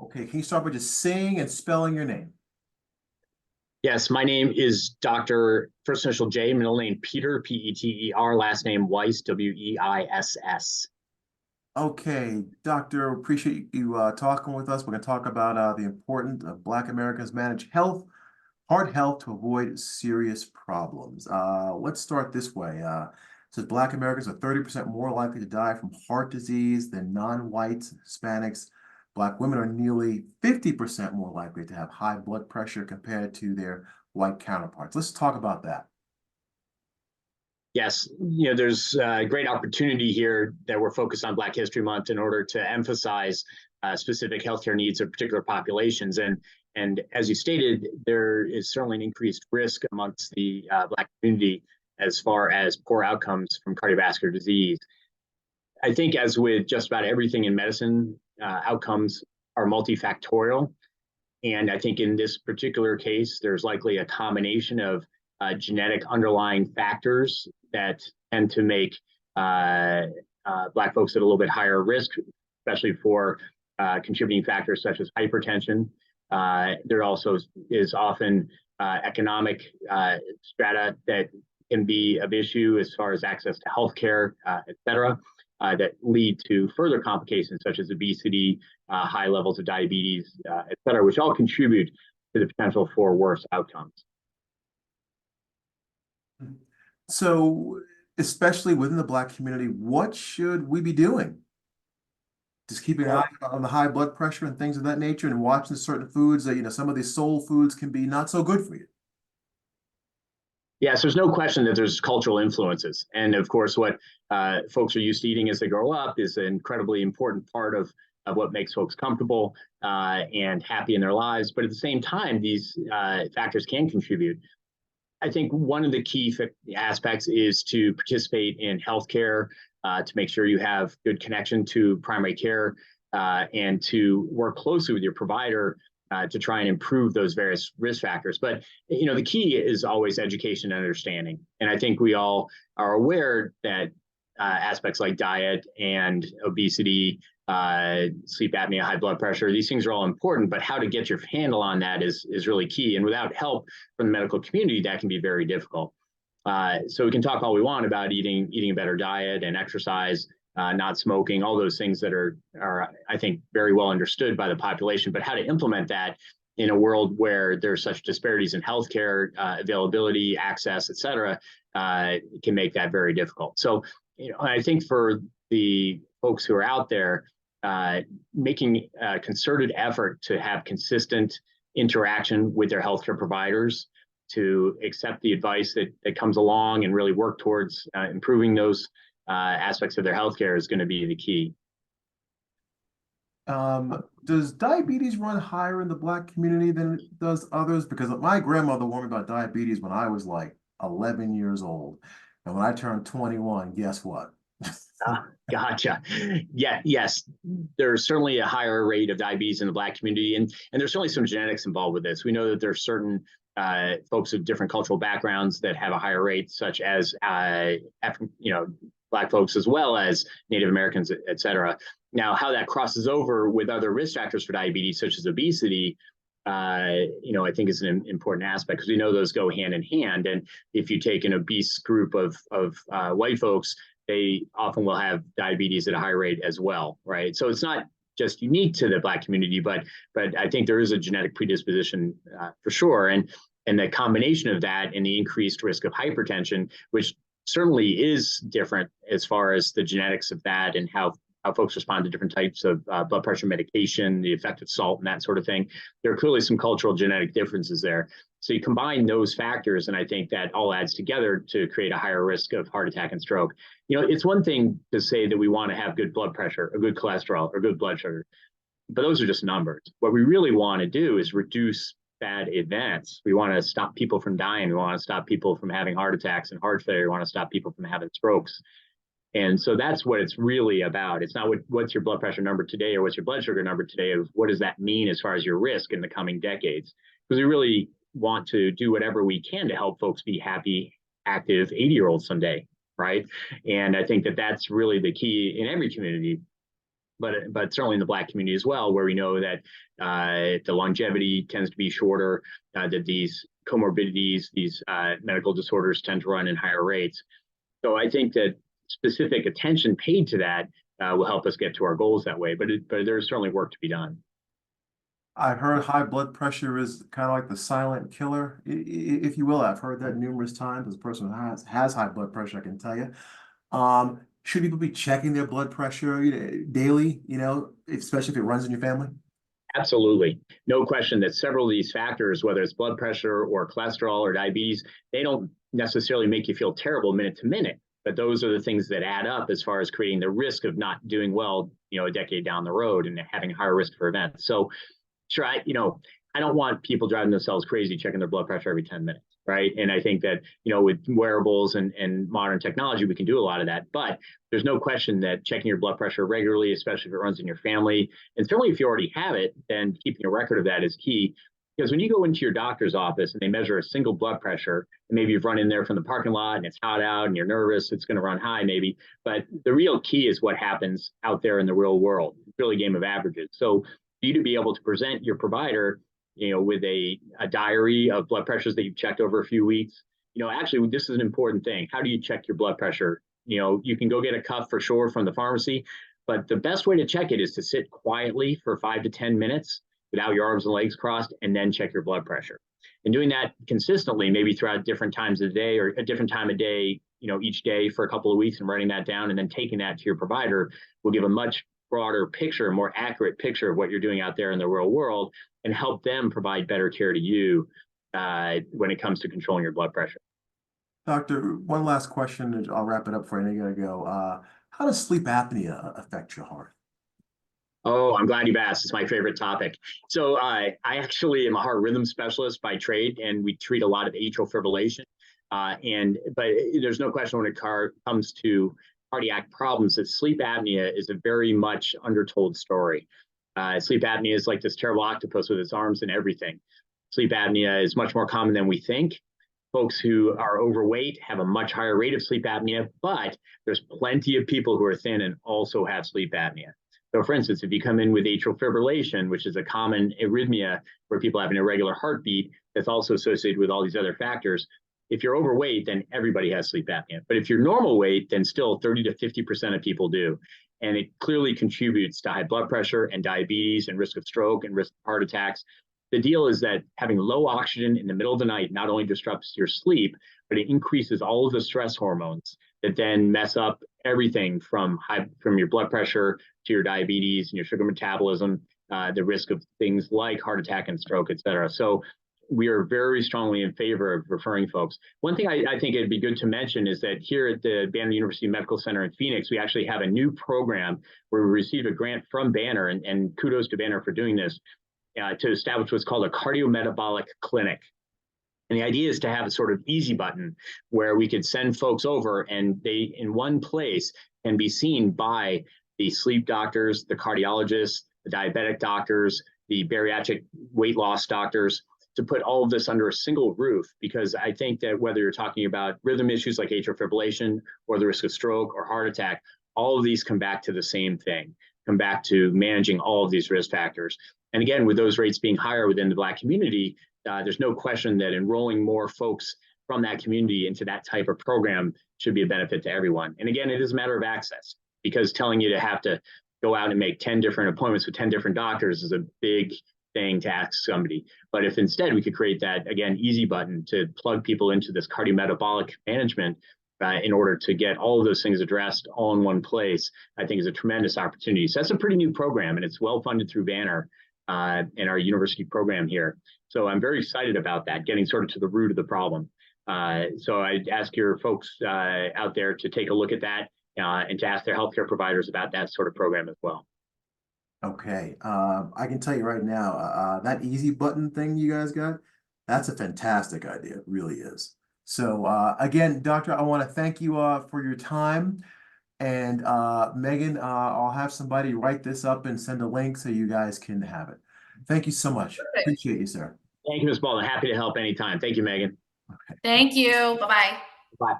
Okay, can you start by just saying and spelling your name? Yes, my name is Dr. First initial J, middle name Peter, Peter, last name Weiss, Weiss. Okay, Doctor, appreciate you talking with us. We're going to talk about the importance of Black Americans manage heart health to avoid serious problems. Let's start this way. It says Black Americans are 30% more likely to die from heart disease than non-whites, Hispanics. Black women are nearly 50% more likely to have high blood pressure compared to their white counterparts. Let's talk about that. Yes, there's a great opportunity here that we're focused on Black History Month in order to emphasize specific healthcare needs of particular populations. And as you stated, there is certainly an increased risk amongst the Black community as far as poor outcomes from cardiovascular disease. I think, as with just about everything in medicine, outcomes are multifactorial. And I think in this particular case, there's likely a combination of genetic underlying factors that tend to make Black folks at a little bit higher risk, especially for contributing factors such as hypertension. There also is often economic strata that can be of issue as far as access to healthcare, et cetera, that lead to further complications such as obesity, high levels of diabetes, et cetera, which all contribute to the potential for worse outcomes. So, especially within the Black community, what should we be doing? Just keeping an eye on the high blood pressure and things of that nature, and watching certain foods that, some of these soul foods can be not so good for you. Yes, there's no question that there's cultural influences. And of course, what folks are used to eating as they grow up is an incredibly important part of what makes folks comfortable and happy in their lives. But at the same time, these factors can contribute. I think one of the key aspects is to participate in healthcare, to make sure you have good connection to primary care, and to work closely with your provider to try and improve those various risk factors. But the key is always education and understanding. And I think we all are aware that aspects like diet and obesity, sleep apnea, high blood pressure, these things are all important, but how to get your handle on that is really key. And without help from the medical community, that can be very difficult. So we can talk all we want about eating a better diet and exercise, not smoking, all those things that are, I think, very well understood by the population, but how to implement that in a world where there's such disparities in healthcare, availability, access, et cetera, can make that very difficult. So, I think for the folks who are out there, making a concerted effort to have consistent interaction with their healthcare providers, to accept the advice that comes along and really work towards improving those aspects of their healthcare is going to be the key. Does diabetes run higher in the Black community than it does others? Because my grandmother warned me about diabetes when I was like 11 years old. And when I turned 21, guess what? Gotcha. Yeah, yes, there's certainly a higher rate of diabetes in the Black community, and there's certainly some genetics involved with this. We know that there's certain folks of different cultural backgrounds that have a higher rate, such as Black folks as well as Native Americans, et cetera. Now, how that crosses over with other risk factors for diabetes, such as obesity, I think is an important aspect, because we know those go hand in hand. And if you take an obese group of white folks, they often will have diabetes at a high rate as well, right? So it's not just unique to the Black community, but I think there is a genetic predisposition for sure. And the combination of that and the increased risk of hypertension, which certainly is different as far as the genetics of that and how folks respond to different types of blood pressure medication, the effect of salt and that sort of thing. There are clearly some cultural genetic differences there. So you combine those factors, and I think that all adds together to create a higher risk of heart attack and stroke. It's one thing to say that we want to have good blood pressure or good cholesterol or good blood sugar, but those are just numbers. What we really want to do is reduce bad events. We want to stop people from dying. We want to stop people from having heart attacks and heart failure. We want to stop people from having strokes. And so that's what it's really about. It's not what's your blood pressure number today or what's your blood sugar number today. What does that mean as far as your risk in the coming decades? Because we really want to do whatever we can to help folks be happy, active 80-year-olds someday, right? And I think that that's really the key in every community. but certainly in the Black community as well, where we know that the longevity tends to be shorter, that these comorbidities, these medical disorders tend to run in higher rates. So I think that specific attention paid to that will help us get to our goals that way. But there's certainly work to be done. I've heard high blood pressure is kind of like the silent killer, if you will. I've heard that numerous times as a person who has high blood pressure, I can tell you. Should people be checking their blood pressure, daily, especially if it runs in your family? Absolutely. No question that several of these factors, whether it's blood pressure or cholesterol or diabetes, they don't necessarily make you feel terrible minute to minute. But those are the things that add up as far as creating the risk of not doing well, a decade down the road and having higher risk for events. So sure, I don't want people driving themselves crazy checking their blood pressure every 10 minutes, right? And I think that, with wearables and modern technology, we can do a lot of that. But there's no question that checking your blood pressure regularly, especially if it runs in your family, and certainly if you already have it, then keeping a record of that is key. Because when you go into your doctor's office and they measure a single blood pressure, and maybe you've run in there from the parking lot and it's hot out and you're nervous, it's going to run high maybe. But the real key is what happens out there in the real world. It's really a game of averages. So for you to be able to present your provider, with a diary of blood pressures that you've checked over a few weeks, actually, this is an important thing. How do you check your blood pressure? You can go get a cuff for sure from the pharmacy, but the best way to check it is to sit quietly for 5 to 10 minutes without your arms and legs crossed, and then check your blood pressure. And doing that consistently, maybe throughout different times of the day or a different time of day, each day for a couple of weeks, and writing that down and then taking that to your provider will give a much broader picture, more accurate picture of what you're doing out there in the real world, and help them provide better care to you when it comes to controlling your blood pressure. Doctor, one last question, and I'll wrap it up for you. I gotta go. How does sleep apnea affect your heart? Oh, I'm glad you've asked. It's my favorite topic. So I actually am a heart rhythm specialist by trade, and we treat a lot of atrial fibrillation. But there's no question when it comes to cardiac problems that sleep apnea is a very much undertold story. Sleep apnea is like this terrible octopus with its arms and everything. Sleep apnea is much more common than we think. Folks who are overweight have a much higher rate of sleep apnea, but there's plenty of people who are thin and also have sleep apnea. So for instance, if you come in with atrial fibrillation, which is a common arrhythmia where people have an irregular heartbeat that's also associated with all these other factors, if you're overweight, then everybody has sleep apnea. But if you're normal weight, then still 30 to 50% of people do. And it clearly contributes to high blood pressure and diabetes and risk of stroke and risk of heart attacks. The deal is that having low oxygen in the middle of the night not only disrupts your sleep, but it increases all of the stress hormones that then mess up everything from your blood pressure to your diabetes and your sugar metabolism, the risk of things like heart attack and stroke, et cetera. So we are very strongly in favor of referring folks. One thing I think it'd be good to mention is that here at the Banner University Medical Center in Phoenix, we actually have a new program where we received a grant from Banner, and kudos to Banner for doing this, to establish what's called a cardiometabolic clinic. And the idea is to have a sort of easy button where we could send folks over and they, in one place, can be seen by the sleep doctors, the cardiologists, the diabetic doctors, the bariatric weight loss doctors, to put all of this under a single roof. Because I think that whether you're talking about rhythm issues like atrial fibrillation or the risk of stroke or heart attack, all of these come back to the same thing, come back to managing all of these risk factors. And again, with those rates being higher within the Black community, there's no question that enrolling more folks from that community into that type of program should be a benefit to everyone. And again, it is a matter of access, because telling you to have to go out and make 10 different appointments with 10 different doctors is a big thing to ask somebody. But if instead we could create that, again, easy button to plug people into this cardiometabolic management in order to get all of those things addressed all in one place, I think is a tremendous opportunity. So that's a pretty new program, and it's well funded through Banner in our university program here. So I'm very excited about that, getting sort of to the root of the problem. So I'd ask your folks out there to take a look at that and to ask their healthcare providers about that sort of program as well. Okay, I can tell you right now, that easy button thing you guys got, that's a fantastic idea. It really is. So again, Doctor, I want to thank you for your time. And Megan, I'll have somebody write this up and send a link so you guys can have it. Thank you so much. Perfect. Appreciate you, sir. Thank you, Ms. Baldwin. Happy to help anytime. Thank you, Megan. Thank you. Bye-bye. Bye.